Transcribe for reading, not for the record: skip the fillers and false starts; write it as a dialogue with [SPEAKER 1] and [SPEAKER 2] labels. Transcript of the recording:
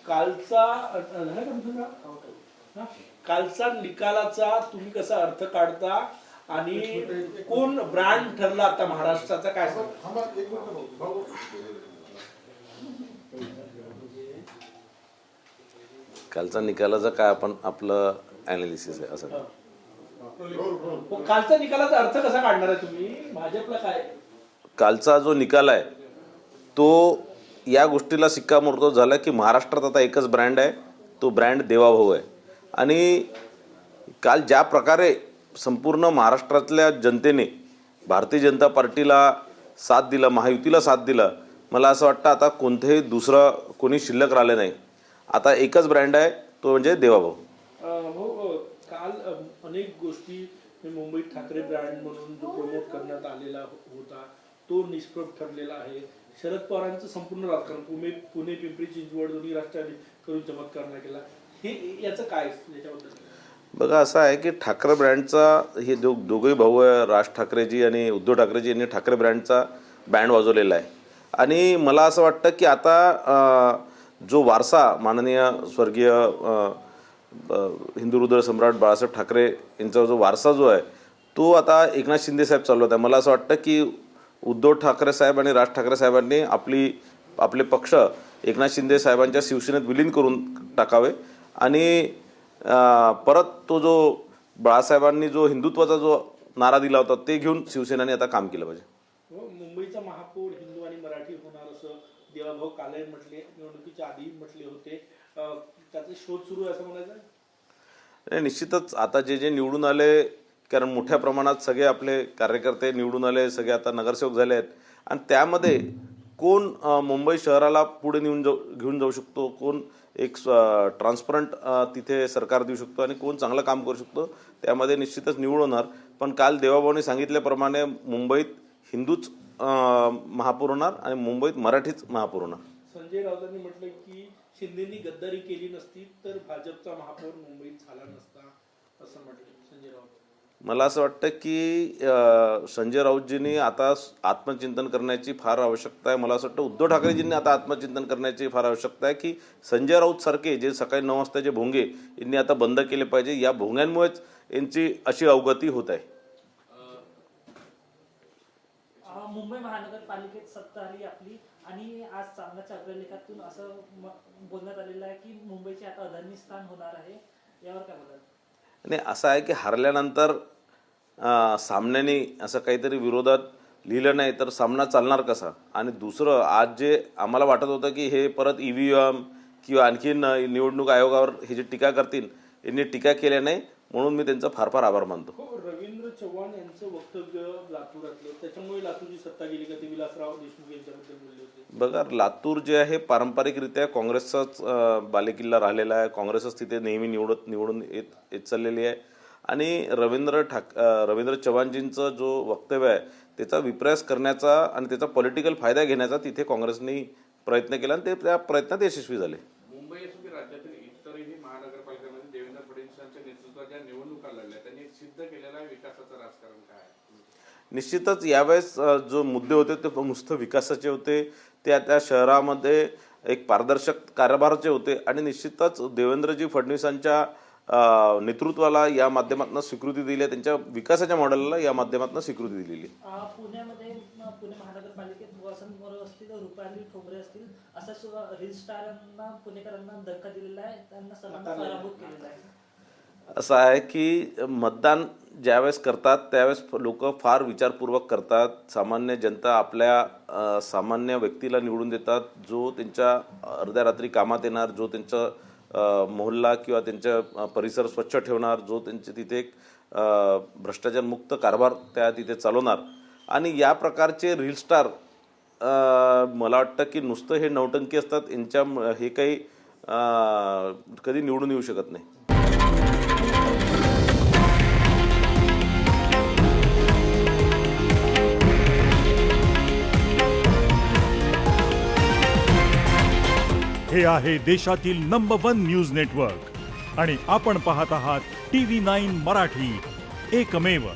[SPEAKER 1] कालचा कालचा निकालाचा तुम्ही कसा अर्थ काढता आणि कोण ब्रँड ठरला आता महाराष्ट्राचा काय
[SPEAKER 2] कालचा निकालाचा काय आपण आपलं ॲनालिसिस आहे असं
[SPEAKER 1] कालचा निकालाचा अर्थ कसा काढणार आहे तुम्ही भाजपला काय
[SPEAKER 2] कालचा जो निकाल आहे तो या गोष्टीला शिक्कामोर्तब झाला की महाराष्ट्रात आता एकच ब्रँड आहे, तो ब्रँड देवाभाऊ आहे. आणि काल ज्या प्रकारे संपूर्ण महाराष्ट्रातल्या जनतेने भारतीय जनता पार्टीला साथ दिला, महायुतीला साथ दिला, मला असं वाटतं आता कोणतेही दुसरं कोणी शिल्लक राहिले नाही. आता एकच ब्रँड आहे, तो म्हणजे देवाभाऊ.
[SPEAKER 1] काल अनेक गोष्टी मुंबईत ठाकरे ब्रँड म्हणून जो प्रमोट करण्यात आलेला होता तो निष्प्रभ ठरलेला आहे. शरद पवारांचं संपूर्ण राजकारण पुणे पिंपरी चिंचवड दोन्ही राष्ट्रांनी करून चमत्कार नाही केला. हे याचं काय याच्याबद्दल
[SPEAKER 2] बघा असं आहे की ठाकरे ब्रँडचा हे दोघेही भाऊ आहे, राज ठाकरेजी आणि उद्धव ठाकरेजी यांनी ठाकरे ब्रँडचा बँड वाजवलेला आहे. आणि मला असं वाटतं की आता जो वारसा माननीय स्वर्गीय हिंदू हृदय सम्राट बाळासाहेब ठाकरे यांचा जो वारसा जो आहे तो आता एकनाथ शिंदे साहेब चालवत आहे. मला असं वाटतं की उद्धव ठाकरे साहेब आणि राज ठाकरे साहेबांनी आपले पक्ष एकनाथ शिंदे साहेबांच्या शिवसेनेत विलीन करून टाकावे आणि परत तो जो बाळासाहेबांनी जो हिंदुत्वाचा जो नारा दिला होता ते घेऊन शिवसेनेने आता काम केलं पाहिजे.
[SPEAKER 1] मुंबईचा महापौर हिंदू आणि मराठी होणार असं देवाभाऊ काले म्हटले, निवडणुकीच्या आधी म्हटले होते, त्याचे शोध सुरू आहे असं म्हणायचं.
[SPEAKER 2] निश्चितच आता जे निवडून आले, कारण मोठ्या प्रमाणात सगळे आपले कार्यकर्ते निवडून आले, सगळे आता नगरसेवक झाले आहेत आणि त्यामध्ये कोण मुंबई शहराला पुढे घेऊन जाऊ शकतो, कोण एक ट्रान्सपरंट तिथे सरकार देऊ शकतो आणि कोण चांगलं काम करू शकतो त्यामध्ये निश्चितच निवड होणार. पण काल देवाभाऊंनी सांगितल्याप्रमाणे मुंबईत हिंदूच महापौर होणार आणि मुंबईत मराठीच महापौर होणार.
[SPEAKER 1] संजय राऊतांनी म्हटलं की शिंदेनी गद्दारी केली नसती तर भाजपचा महापौर मुंबईत झाला नसता असं म्हटलं संजय राऊत.
[SPEAKER 2] मला असं वाटतं की संजय राऊतजींनी आता आत्मचिंतन करण्याची फार आवश्यकता आहे. मला असं वाटतं उद्धव ठाकरेजींनी आता आत्मचिंतन करण्याची फार आवश्यकता आहे की संजय राऊत सारखे जे सकाळी 9 वाजताचे भोंगे यांनी आता बंद केले पाहिजे. या भोंग्यांमुळेच यांची अशी अवगती होत आहे.
[SPEAKER 3] मुंबई महानगरपालिकेत सत्ता आली आपली आणि आज चांगल्याच्या अग्रलेखातून असं बोलण्यात आलेलं आहे की मुंबईचे आता अदानी स्थान होणार आहे, यावर काय बोलाल?
[SPEAKER 2] आणि असं आहे की हरल्यानंतर सामन्याने असं काहीतरी विरोधात लिहिलं नाही तर सामना चालणार कसा. आणि दुसरं आज जे आम्हाला वाटत होतं की हे परत EVM किंवा आणखीन निवडणूक आयोगावर हे जे टीका करतील यांनी टीका केल्या नाही, म्हणून मी त्यांचा फार फार आभार मानतो.
[SPEAKER 1] रवींद्र चव्हाण यांचं वक्तव्य लातूरातलं, त्याच्यामुळे लातूरची सत्ता गेली का ते विलासराव देशमुख यांच्याबद्दल बोलले होते.
[SPEAKER 2] बघा लातूर जे आहे पारंपरिकरित्या काँग्रेसचाच बालेकिल्ला राहिलेला आहे. काँग्रेसच तिथे नेहमी निवडून येत चाललेली आहे. आणि रवींद्र चव्हाणजींचं जो वक्तव्य आहे त्याचा विपर्यास करण्याचा आणि त्याचा पॉलिटिकल फायदा घेण्याचा तिथे काँग्रेसने प्रयत्न केला आणि ते त्या प्रयत्नात यशस्वी झाले.
[SPEAKER 4] मुंबई असो की राज्यातील इतरही महानगरपालिकांमध्ये देवेंद्र फडणवीसांच्या नेतृत्वात ज्या निवडणुका लढल्या त्यांनी सिद्ध केलेला विकासाचं राजकारण काय आहे?
[SPEAKER 2] निश्चितच यावेळेस जो मुद्दे होते ते नुसतं विकासाचे होते, त्या शहरामध्ये एक पारदर्शक कारभाराचे होते आणि निश्चितच देवेंद्रजी फडणवीसांच्या नेतृत्वाला या माध्यमातून स्वीकृती दिली आहे, त्यांच्या विकासाच्या मॉडेलला या माध्यमातून स्वीकृती दिलेली.
[SPEAKER 3] पुण्यामध्ये पुणे महानगरपालिकेत वसंत मोरे असतील, रुपाली ठोंबरे असतील, असा रील स्टारांना पुणेकरांना धक्का दिलेला आहे, त्यांना सर्वांना पराभूत केलेला आहे.
[SPEAKER 2] असं आहे की मतदान ज्यावेळेस करतात त्यावेळेस लोक फार विचारपूर्वक करतात. सामान्य जनता आपल्या सामान्य व्यक्तीला निवडून देतात जो त्यांच्या अर्ध्या रात्री कामात येणार, जो त्यांचा मोहल्ला किंवा त्यांचा परिसर स्वच्छ ठेवणार, जो त्यांचे तिथे एक भ्रष्टाचारमुक्त कारभार त्या तिथे चालवणार. आणि या प्रकारचे रील स्टार मला वाटतं की नुसतं हे नौटंकी असतात, यांच्या हे काही कधी निवडून येऊ शकत नाही.
[SPEAKER 5] हे आहे देशातील नंबर 1 न्यूज नेटवर्क आणि आपण पाहत आहात TV9 मराठी, एकमेव.